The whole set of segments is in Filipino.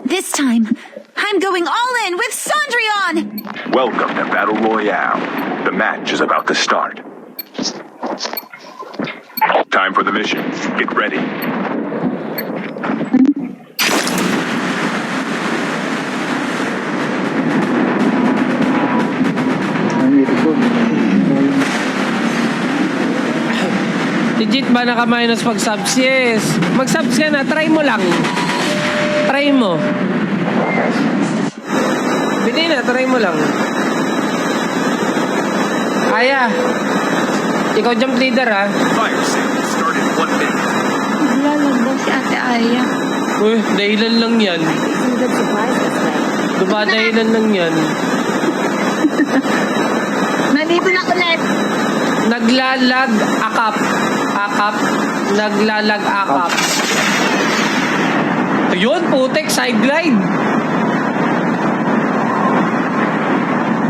This time, I'm going all in with Cendrillon! Welcome to Battle Royale. The match is about to start. Time for the mission. Get ready. Legit ba naka-minus mag-subs? Yes. Mag-subs ka na. Try mo lang. Try mo. Bili na. Try mo lang. Aya. Ikaw jump leader ha. Fire sale start in 1 minute. Naglalagdaw si Ate Aya. Uy, dahilan lang yan. Diba dahilan lang yan? Nandito na ulit. Naglalag akap. Naglalag akap. Ayun, putek, side glide.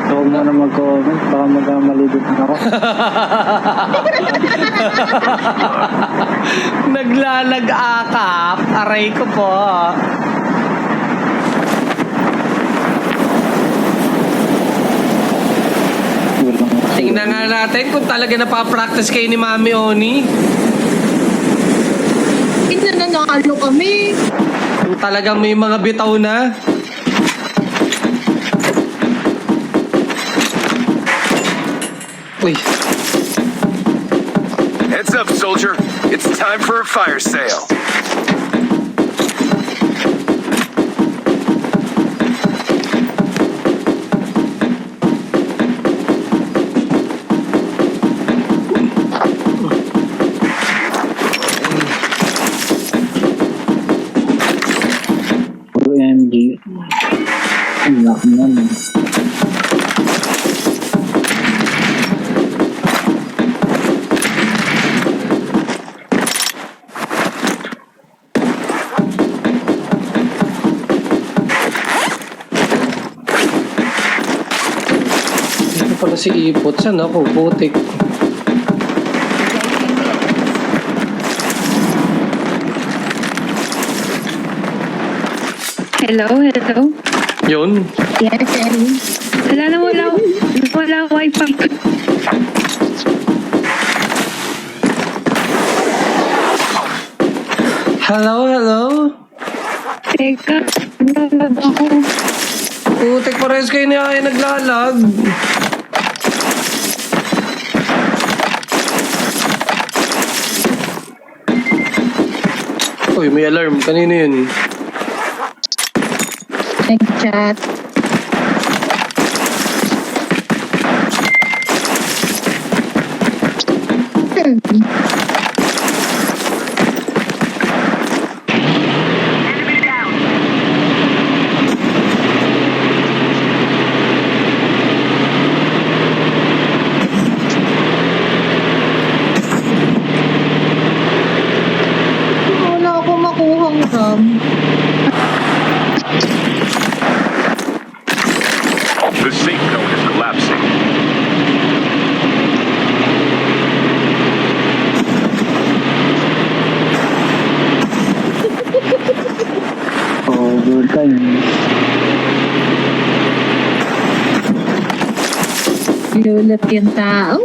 Huwag mo na mag-comment, baka magkamalibot na ako. Naglalag akap. Aray ko po. Tingnan nga natin kung talaga napapractice kayo ni Mami Oni. Nananalo kami. Kung talagang may mga bitaw na. Uy. Heads up, soldier. It's time for a fire sale. OMG. Ang laki naman. Ito pala si Ipot. Saan ako? Putik. Hello. Yun. Yes, Ellie. Wala wifi. Hello? Teka, nalag ako. Putik, parehas kayo niya ay naglalag. Uy, may alarm. Kanino yun? Nag-chat. Wala ako makuhang ram. The safe zone is collapsing. Overtime. Lulat yung tao.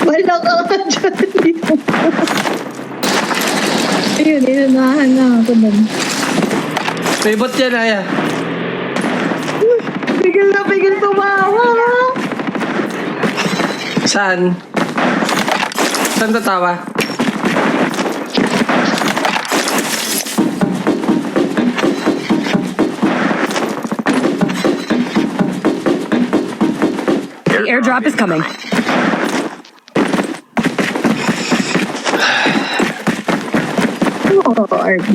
Wala ka ka dyan. Ayun, inunahan na ako dun. May bot yan, Aya. Bigil tumawa. Saan? Saan tatawa? The airdrop is coming. Oo, RB.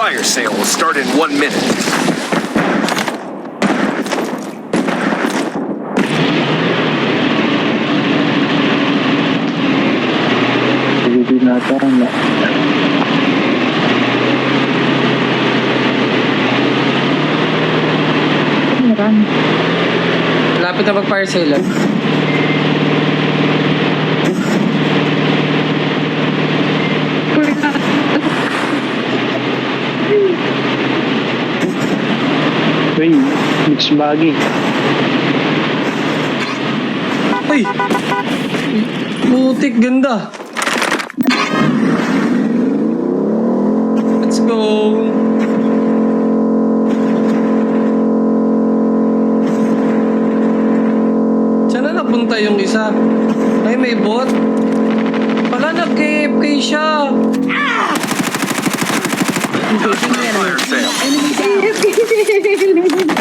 Fire sale will start in 1 minute. Wala. Run. Lapit na mag-fire sale. Uy, mix baggy. Ay! Putik, ganda. Let's go. Saan na napunta yung isa? Ay, may bot. Pala, nag-AFK siya. Fire sale.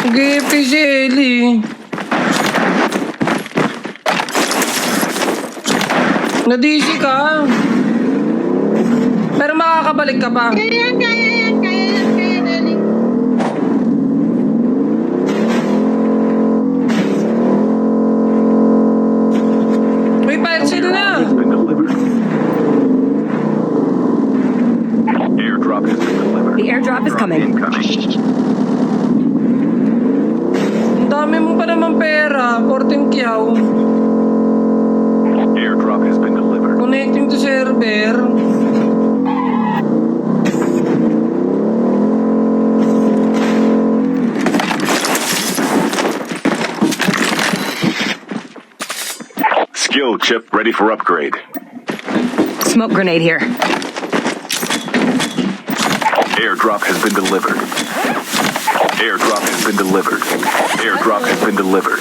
Nag-AFK si Ellie. Na-DC ka. Pero makakabalik ka pa. Kaya Nelly. May fire sale na. Been delivered. Airdrop has been delivered. The airdrop is coming. Incoming. Ang dami mo pa naman pera. 14 kyaw. Airdrop has been delivered. Connecting to server. Skill chip ready for upgrade. Smoke grenade here. Airdrop has been delivered. Airdrop has been delivered. Airdrop has been delivered.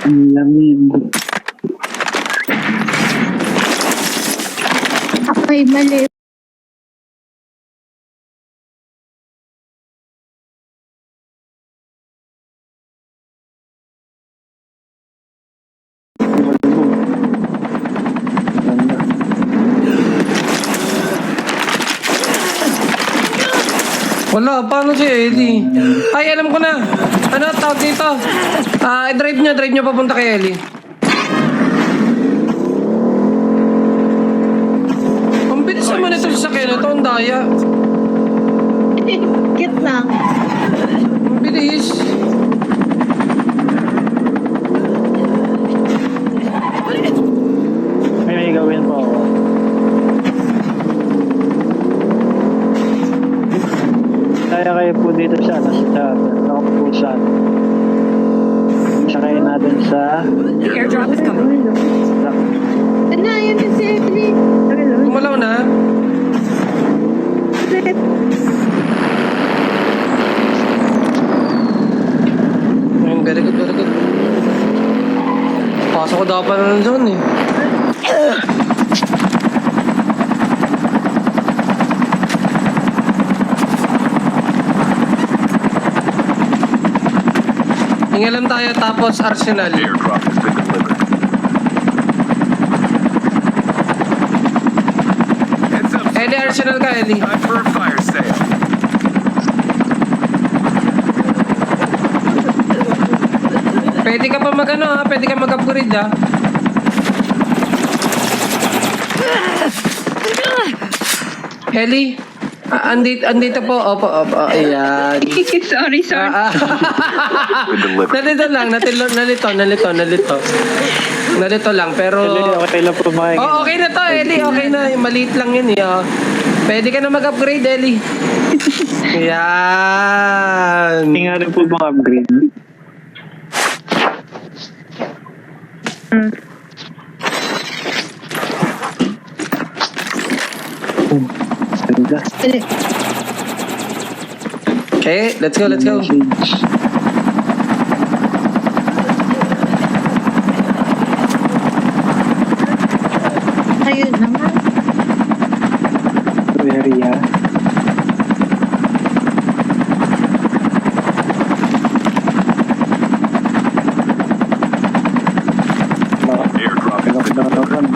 Ang lamig. Ay, mali. Ganda. Wala, paano si Ellie? Ay, alam ko na. Ano, tawag dito? I-drive nyo papunta kay Ellie. Ang bilis naman ito sa sakyan na ito, ang daya. Cute lang. Ang bilis. May gawin po ako. Kaya kayo po dito sa charter. Ako po sa sakay natin sa The airdrop is coming. Ano, yun yung si Emily. Kumalaw na. Ayun, very good, very good. Pasok ko dapat na doon eh. Hingalan tayo tapos Arsenal. Airdrop has been delivered. Heads up. Ellie, Arsenal ka, Ellie. Time for a fire sale. Pwede ka pa mag-ano ha, pwede ka mag-upgrade ha. Ellie, andito po, opo, ayan. Sorry. Been delivered. Nalito lang, nalito lang, pero... okay lang po mga Oh, okay na to, Ellie, okay na, maliit lang yun eh, oh. Pwede ka na mag-upgrade, Ellie. Ayan. Hindi nga rin po bang upgrade? Ganda. Okay, let's go. Message. Ayun naman. Area. Airdrop has been delivered.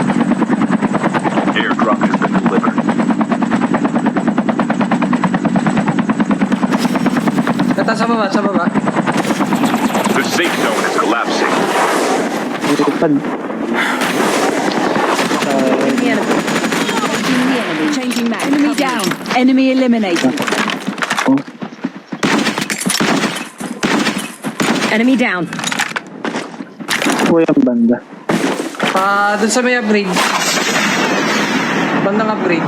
Airdrop has been delivered. Sa baba. safe zone is collapsing. Lipad. The enemy. Changing mag. Enemy down. Enemy eliminated. Enemy down. Po yung banda. Dun sa may upgrade. Bandang upgrade.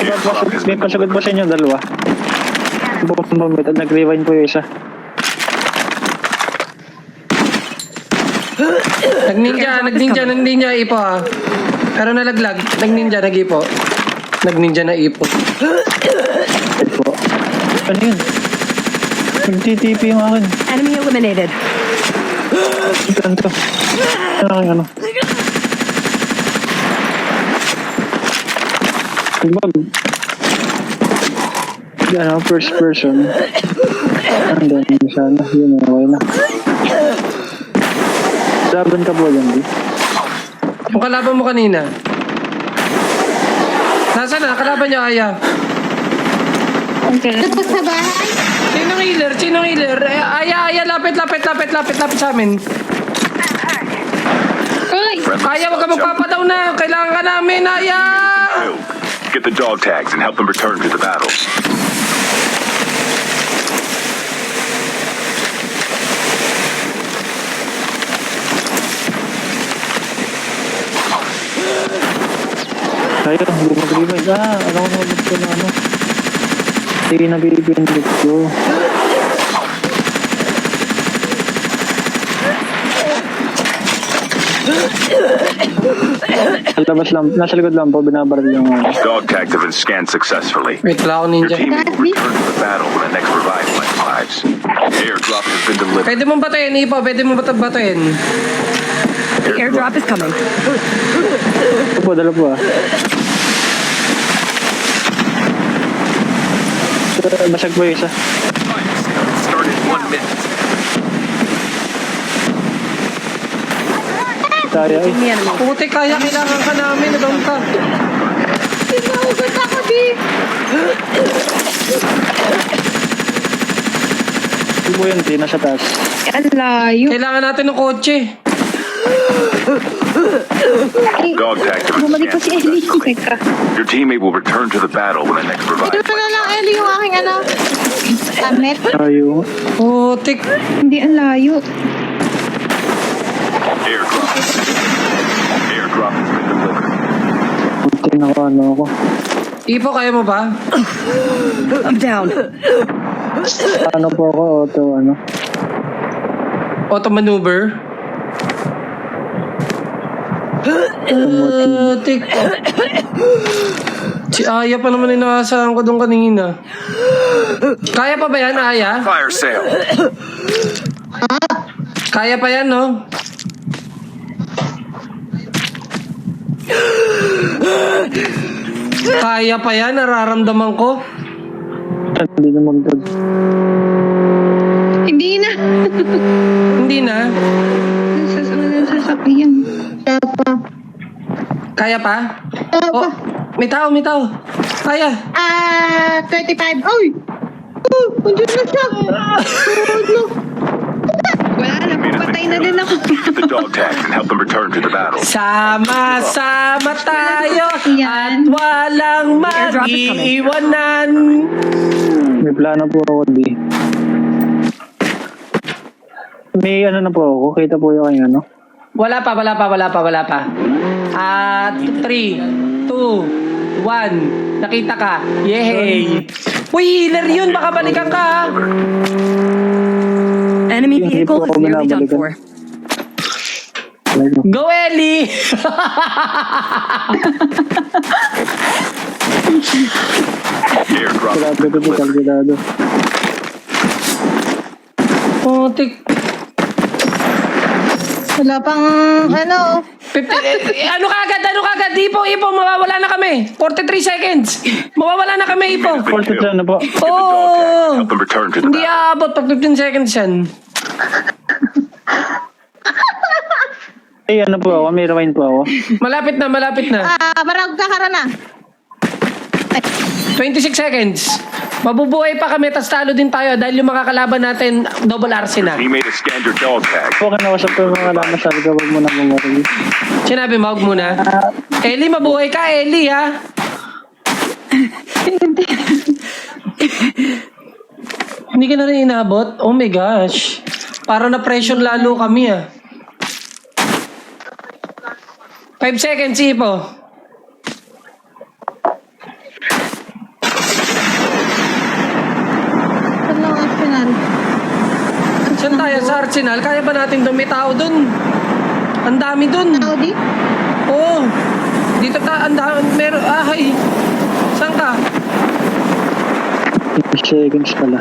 Airdrop has May been pasagod po sa inyo, dalawa. Nag-rewind po yung isa. Nag-ninja ipo ha. Pero nalaglag. Nag-ninja, Nag-ninja na ipo. Ito po. Ano yun? Nag-TTP yung akin. Enemy eliminated. Ganito. Ano? Bag. First person. Ang dami sana. Yun, okay na. Laban ka po yan, di? Yung kalaban mo kanina. Nasaan na? Kalaban niya, Aya. Tapos sa bahay. Sinong healer? Aya, lapit sa amin. Uy! Aya, wag ka magpapadaw na. Kailangan ka namin, Aya! Get the dog tags and help them return to the battle. Tayo, hindi mag-rewind. Alam ko na ko na ano. Sige na bibindit ko. Nasa likod lang po, binabaril yung Dog tags have been scanned successfully. Wait, wala akong Your ninja. team will return to the battle when the next revive flight arrives. Airdrop has been delivered. Pwede mong batayin, Ipo. Pwede mong batayin. The airdrop is coming. Ito po, dala po Basag po yung isa. Start in 1 minute. Tayo eh. The enemy. Puti, kaya kailangan ka namin. Nagawin ka. Sinahugot ako, di. Ito po yun, di. Nasa taas. Ang layo. Kailangan natin ng kotse. Ay, Dog tags have been bumalik pa scanned si Ellie. successfully. Teka. Your teammate will return to the battle when the next revive Ito na lang, Ellie, yung aking ano. Tamet. Tayo. Putik. Hindi, ang layo. Airdrop has been delivered. Puti na ako. Ipo, kaya mo ba? I'm down. Ano po ako, Auto maneuver. Putik. Si Aya pa naman inaasahan ko doon kanina. Kaya pa ba yan, Aya? Fire sale. Kaya pa yan, no? Kaya pa yan, nararamdaman ko. Hindi na mag-dog. Hindi na. Hindi na. Sasakyan. Tapa. Kaya pa? Tapa. Oh, may tao. Kaya. 35. Ay! Oh, andun na siya. Wala na, patay na din ako. Get the dog tags and help them return to the battle. Sama-sama tayo at Yan. walang airdrop is coming. mag-iwanan. May plano po ako, di. May ano na po ako. Kita po yung kanya, no? Wala pa. At 3, 2, 1. Nakita ka. Yay! Uy, healer yun. Baka balikan ka. Enemy Hindi vehicle po is ako nearly done binabalikan. for. Go, Ellie! Airdrop has Kalado been ko po, delivered. kalado. Putik. Wala pang ano. 50, ano kagad? Ipo, mawawala na kami. 43 seconds. Mawawala na kami, Ipo. Portrait lang na po. Get the dog tags and help them return to the Hindi battle. aabot pag 15 seconds yan. Eh, ano po ako? May rewind po ako. Malapit na, malapit na. Marag kakara na. 26 seconds. Mabubuhay pa kami, tas talo din tayo dahil yung mga kalaban natin, double RC na. Teammate has scanned your dog tag. Huwag ka nawasap ko yung mga laman sa liga. Huwag mo na bumari. Sinabi mo, huwag muna. Ellie, mabuhay ka, Ellie, ha? Hindi ka na rin inabot? Oh my gosh. Parang na-pressure lalo kami, ah. 5 seconds, Ipo. Saan lang Arsenal? Saan tayo sa Arsenal? Kaya ba natin doon? May tao doon. Ang dami doon. Audi? Oo. Dito ang dami. Meron. Ay. Saan ka? 50 seconds pala.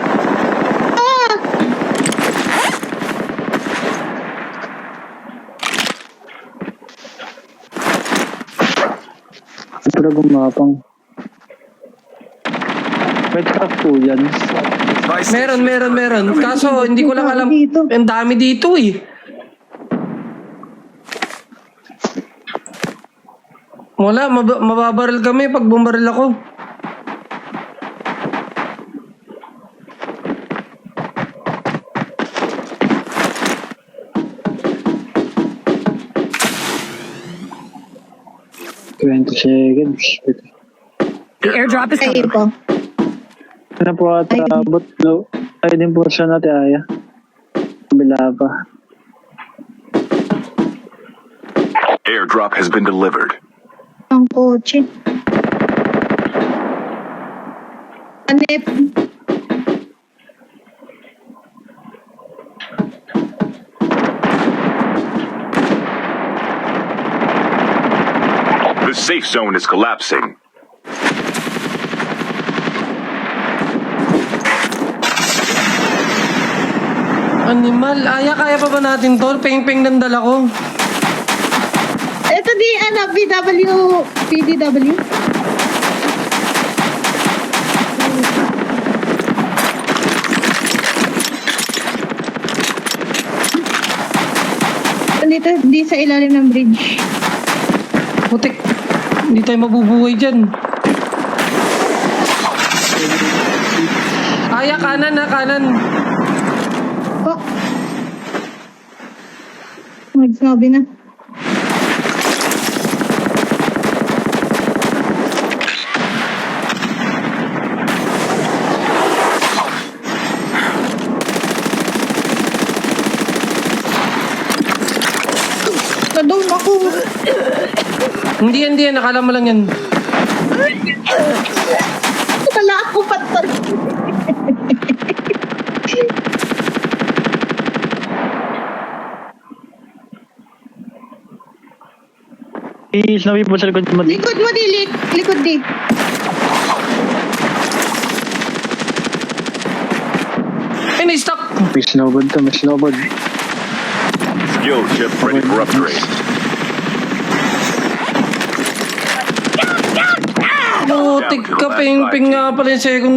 Pero gumapang. May truck po yan. Meron. Kaso, hindi ko lang alam. Ang dami dito, eh. Wala, mababaril kami pag bumaril ako. Seconds. The airdrop is Ay, coming. po. Ano po ata, but no. Ay din po siya natin, Aya. Kabila pa. Airdrop has been delivered. Ang kotse. Anep. The safe zone is collapsing. Animal, Aya, kaya pa ba natin to? Peng-peng ng dala ko. Ito di, PDW. Dito, di sa ilalim ng bridge. Putik. Hindi tayo mabubuhay dyan. Aya, kanan na, kanan. Oh. Magsabi na. Doon ako. Hindi yan. Nakala mo lang yan. Wala ako patay. Snowy po sa likod mo. Likod mo di, likod di. Ay, na-stuck. May snowboard to, may snowboard. Skill chip ready for upgrade. Putik ka, peng-peng nga pala yung second